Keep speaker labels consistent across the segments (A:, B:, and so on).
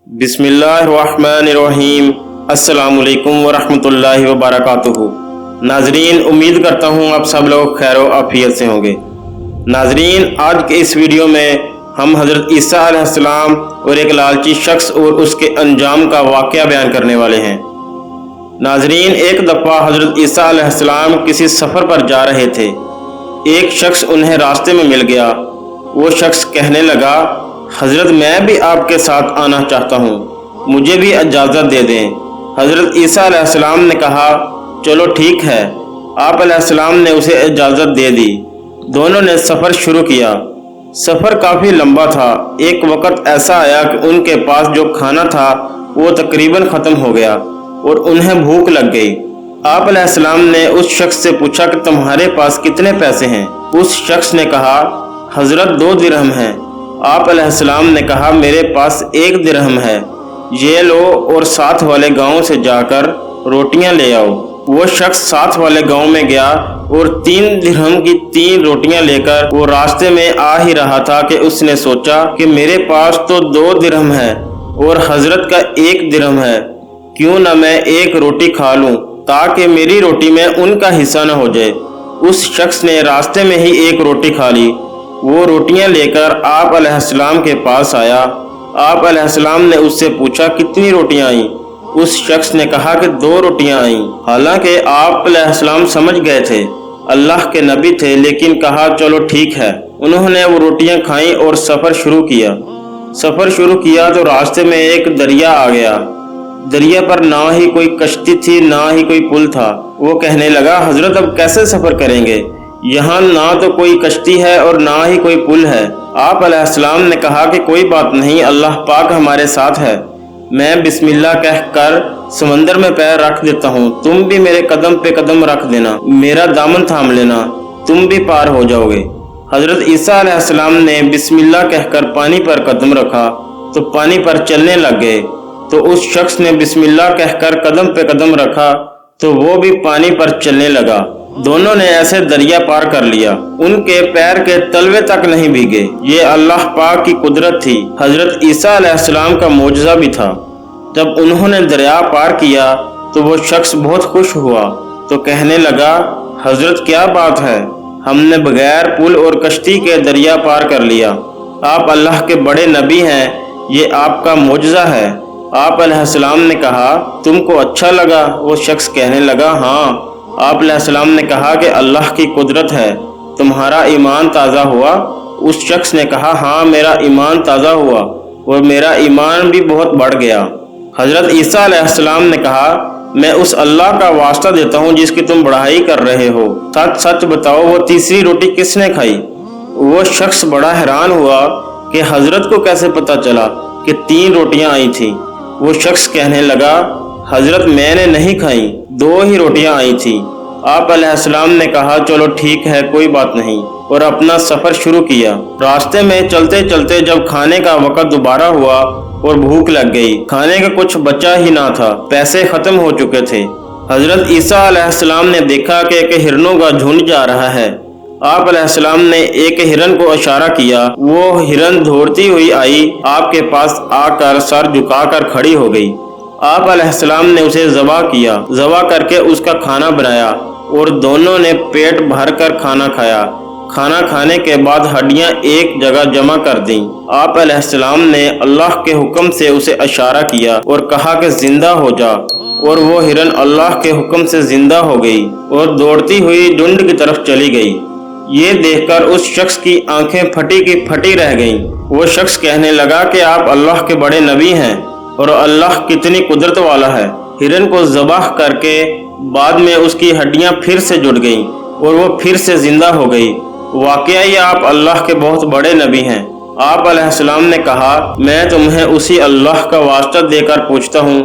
A: बिस्मिल्लाहिर्रहमानिर्रहीम। अस्सलाम वालेकुम वरहमतुल्लाहि वबरकातुहू। नाजरीन, उम्मीद करता हूँ आप सब लोग खैर आफियत से होंगे। नाजरीन, आज के इस वीडियो में हम हज़रत ईसा अलैहिस्सलाम और एक लालची शख्स और उसके अंजाम का वाक़या बयान करने वाले हैं। नाजरीन, एक दफ़ा हज़रत ईसा अलैहिस्सलाम किसी सफ़र पर जा रहे थे। एक शख्स उन्हें रास्ते में मिल गया। वो शख्स कहने लगा, हज़रत मैं भी आपके साथ आना चाहता हूँ, मुझे भी इजाज़त दे दें। हज़रत ईसा अलैहिस्सलाम ने कहा, चलो ठीक है। आप अलैहिस्सलाम ने उसे इजाज़त दे दी। दोनों ने सफ़र शुरू किया। सफ़र काफ़ी लंबा था। एक वक्त ऐसा आया कि उनके पास जो खाना था वो तकरीबन ख़त्म हो गया और उन्हें भूख लग गई। आप अलैहिस्सलाम ने उस शख्स से पूछा कि तुम्हारे पास कितने पैसे हैं? उस शख्स ने कहा, हज़रत 2 दिरहम हैं। आप अलैहिस्सलाम ने कहा, मेरे पास 1 दिरहम है, ये लो और साथ वाले गांव से जाकर रोटियां ले आओ। वो शख्स साथ वाले गांव में गया और 3 दिरहम की 3 रोटियां लेकर वो रास्ते में आ ही रहा था कि उसने सोचा कि मेरे पास तो 2 दिरहम है और हज़रत का 1 दिरहम है, क्यों ना मैं 1 रोटी खा लूं ताकि मेरी रोटी में उनका हिस्सा न हो जाए। उस शख्स ने रास्ते में ही 1 रोटी खा ली। वो रोटियां लेकर आप अलैहिस्सलाम के पास आया। आप अलैहिस्सलाम ने उससे पूछा, कितनी रोटियां आईं? उस शख्स ने कहा कि 2 रोटियां आईं। हालांकि आप अलैहिस्सलाम समझ गए थे अल्लाह के नबी थे, लेकिन कहा चलो ठीक है। उन्होंने वो रोटियां खाईं और सफ़र शुरू किया तो रास्ते में एक दरिया आ गया। दरिया पर ना ही कोई कश्ती थी ना ही कोई पुल था। वो कहने लगा, हज़रत अब कैसे सफ़र करेंगे? यहाँ ना तो कोई कश्ती है और ना ही कोई पुल है। आप अलैहिस्सलाम ने कहा कि कोई बात नहीं, अल्लाह पाक हमारे साथ है। मैं बिस्मिल्लाह कहकर समंदर में पैर रख देता हूँ, तुम भी मेरे कदम पे कदम रख देना, मेरा दामन थाम लेना, तुम भी पार हो जाओगे। हज़रत ईसा अलैहिस्सलाम ने बिस्मिल्लाह कहकर पानी पर कदम रखा तो पानी पर चलने लग गए। तो उस शख्स ने बिस्मिल्लाह कहकर कदम पे कदम रखा तो वो भी पानी पर चलने लगा। दोनों ने ऐसे दरिया पार कर लिया, उनके पैर के तलवे तक नहीं भीगे। ये अल्लाह पाक की कुदरत थी। हज़रत ईसा अलैहिस्सलाम का मोजज़ा भी था। जब उन्होंने दरिया पार किया तो वो शख्स बहुत खुश हुआ तो कहने लगा, हज़रत क्या बात है, हमने बगैर पुल और कश्ती के दरिया पार कर लिया। आप अल्लाह के बड़े नबी हैं, ये आपका मोजज़ा है। आप अलैहिस्सलाम ने कहा, तुमको अच्छा लगा? वो शख्स कहने लगा, हाँ। आप अलैहिस्सलाम ने कहा कि अल्लाह की कुदरत है, तुम्हारा ईमान ताज़ा हुआ? उस शख्स ने कहा, हाँ, मेरा ईमान ताज़ा हुआ और मेरा ईमान भी बहुत बढ़ गया। हज़रत ईसा अलैहिस्सलाम ने कहा, मैं उस अल्लाह का वास्ता देता हूँ जिसकी तुम बढ़ाई कर रहे हो, सच सच बताओ वो तीसरी रोटी किसने खाई? वो शख्स बड़ा हैरान हुआ कि हज़रत को कैसे पता चला कि 3 रोटियां आई थी। वो शख्स कहने लगा, हज़रत मैंने नहीं खाई, 2 ही रोटियां आई थी। आप अलैहिस्सलाम ने कहा, चलो ठीक है, कोई बात नहीं, और अपना सफ़र शुरू किया। रास्ते में चलते चलते जब खाने का वक़्त दोबारा हुआ और भूख लग गई, खाने का कुछ बचा ही ना था, पैसे ख़त्म हो चुके थे। हज़रत ईसा अलैहिस्सलाम ने देखा कि एक हिरनों का झुंड जा रहा है। आप अलैहिस्सलाम ने एक हिरन को इशारा किया। वो हिरन दौड़ती हुई आई, आपके पास आकर सर झुकाकर खड़ी हो गई। आप अलैहिस्सलाम ने उसे ज़बह किया। ज़बह करके उसका खाना बनाया और दोनों ने पेट भर कर खाना खाया। खाना खाने के बाद हड्डियां एक जगह जमा कर दी। आप अलैहिस्सलाम ने अल्लाह के हुक्म से उसे इशारा किया और कहा कि जिंदा हो जा, और वो हिरन अल्लाह के हुक्म से जिंदा हो गई और दौड़ती हुई झुंड की तरफ चली गई। ये देखकर उस शख्स की आंखें फटी की फटी रह गईं। वो शख्स कहने लगा कि आप अल्लाह के बड़े नबी हैं और अल्लाह कितनी कुदरत वाला है। हिरन को ज़बाह करके बाद में उसकी हड्डियां फिर से जुड़ गईं और वो फिर से जिंदा हो गई। वाकई आप अल्लाह के बहुत बड़े नबी हैं। आप अलैहिस्सलाम ने कहा, मैं तुम्हें उसी अल्लाह का वास्ता देकर पूछता हूँ,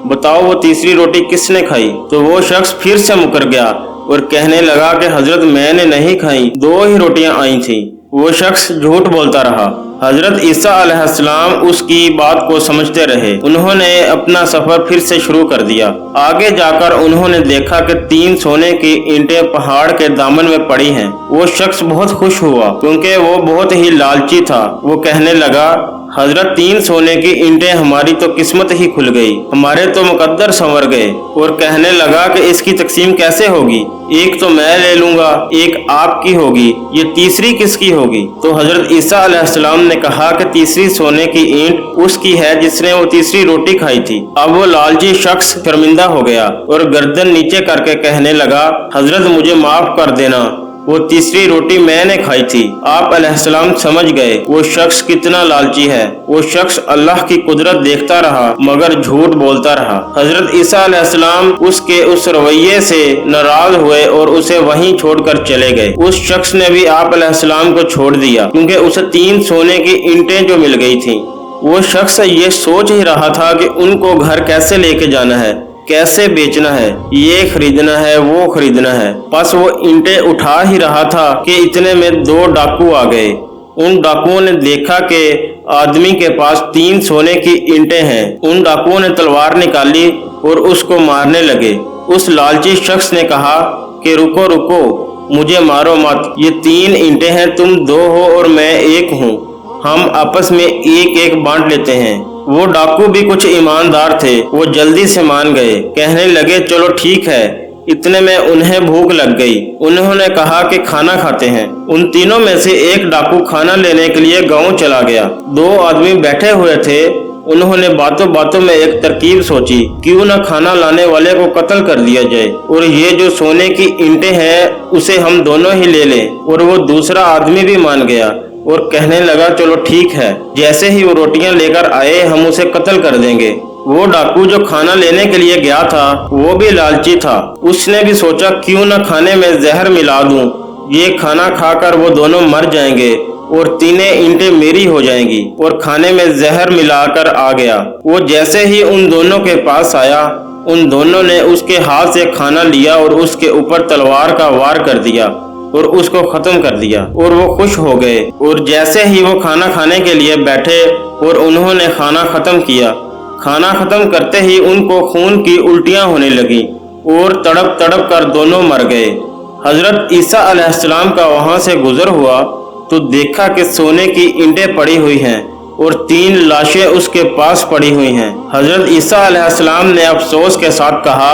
A: बताओ वो तीसरी रोटी किसने खाई? तो वो शख्स फिर से मुकर गया और कहने लगा कि हज़रत मैंने नहीं खाई, 2 ही रोटियां आई थी। वो शख्स झूठ बोलता रहा। हज़रत ईसा अलैहिस्सलाम उसकी बात को समझते रहे। उन्होंने अपना सफ़र फिर से शुरू कर दिया। आगे जाकर उन्होंने देखा कि 3 सोने की ईंटें पहाड़ के दामन में पड़ी हैं। वो शख्स बहुत खुश हुआ क्योंकि वो बहुत ही लालची था। वो कहने लगा, हजरत 3 सोने की ईंटें हमारी तो किस्मत ही खुल गई, हमारे तो मुकद्दर संवर गए। और कहने लगा कि इसकी तकसीम कैसे होगी, एक तो मैं ले लूंगा, एक आपकी होगी, ये तीसरी किसकी होगी। तो हजरत ईसा अलैहिस्सलाम ने कहा कि तीसरी सोने की ईंट उसकी है जिसने वो तीसरी रोटी खाई थी। अब वो लालची शख्स शर्मिंदा हो गया और गर्दन नीचे करके कहने लगा, हजरत मुझे माफ कर देना, वो तीसरी रोटी मैंने खाई थी। आप अलैहिस्सलाम समझ गए वो शख्स कितना लालची है। वो शख्स अल्लाह की कुदरत देखता रहा मगर झूठ बोलता रहा। हजरत ईसा अलैहिस्सलाम उसके उस रवैये से नाराज हुए और उसे वहीं छोड़कर चले गए। उस शख्स ने भी आप अलैहिस्सलाम को छोड़ दिया क्योंकि उसे 3 सोने की ईंटें जो मिल गई थी। वो शख्स ये सोच ही रहा था कि उनको घर कैसे लेके जाना है, कैसे बेचना है, ये खरीदना है, वो खरीदना है। बस वो ईंटें उठा ही रहा था कि इतने में 2 डाकू आ गए। उन डाकुओं ने देखा कि आदमी के पास 3 सोने की ईंटें हैं। उन डाकुओं ने तलवार निकाली और उसको मारने लगे। उस लालची शख्स ने कहा कि रुको रुको, मुझे मारो मत, ये 3 ईंटें हैं, तुम 2 हो और मैं 1 हूँ, हम आपस में 1-1 बांट लेते हैं। वो डाकू भी कुछ ईमानदार थे, वो जल्दी से मान गए, कहने लगे चलो ठीक है। इतने में उन्हें भूख लग गई। उन्होंने कहा कि खाना खाते हैं। उन तीनों में से एक डाकू खाना लेने के लिए गांव चला गया। 2 आदमी बैठे हुए थे। उन्होंने बातों बातों में एक तरकीब सोची, क्यों न खाना लाने वाले को कत्ल कर दिया जाए और ये जो सोने की ईंटें हैं उसे हम दोनों ही ले लें। और वो दूसरा आदमी भी मान गया और कहने लगा चलो ठीक है, जैसे ही वो रोटियां लेकर आए हम उसे कत्ल कर देंगे। वो डाकू जो खाना लेने के लिए गया था वो भी लालची था। उसने भी सोचा क्यों न खाने में जहर मिला दूं, ये खाना खाकर वो दोनों मर जाएंगे और 3 ईंटें मेरी हो जाएंगी। और खाने में जहर मिलाकर आ गया। वो जैसे ही उन दोनों के पास आया, उन दोनों ने उसके हाथ से खाना लिया और उसके ऊपर तलवार का वार कर दिया और उसको खत्म कर दिया और वो खुश हो गए। और जैसे ही वो खाना खाने के लिए बैठे और उन्होंने खाना खत्म किया, खाना खत्म करते ही उनको खून की उल्टियां होने लगी और तड़प तड़प कर दोनों मर गए। हजरत ईसा अलैहिस्सलाम का वहां से गुजर हुआ तो देखा कि सोने की ईंटें पड़ी हुई हैं और 3 लाशें उसके पास पड़ी हुई हैं। हजरत ईसा अलैहिस्सलाम ने अफसोस के साथ कहा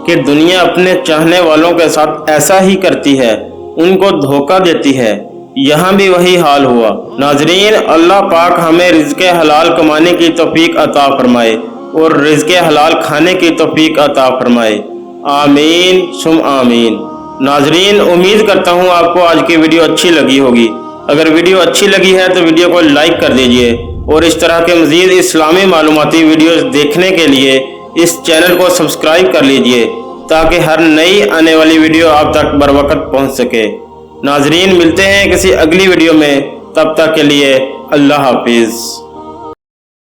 A: कि दुनिया अपने चाहने वालों के साथ ऐसा ही करती है, उनको धोखा देती है। यहाँ भी वही हाल हुआ। नाजरीन, अल्लाह पाक हमें रिज़्क़े हलाल कमाने की तौफीक अता फरमाए और रिज़्क़े हलाल खाने की तौफीक अता फरमाए। आमीन सुम आमीन। नाजरीन, उम्मीद करता हूँ आपको आज की वीडियो अच्छी लगी होगी। अगर वीडियो अच्छी लगी है तो वीडियो को लाइक कर दीजिए और इस तरह के मज़ीद इस्लामी मालूमाती वीडियोज़ देखने के लिए इस चैनल को सब्सक्राइब कर लीजिए ताकि हर नई आने वाली वीडियो आप तक बर वक्त पहुँच सके। नाजरीन, मिलते हैं किसी अगली वीडियो में, तब तक के लिए अल्लाह हाफिज़।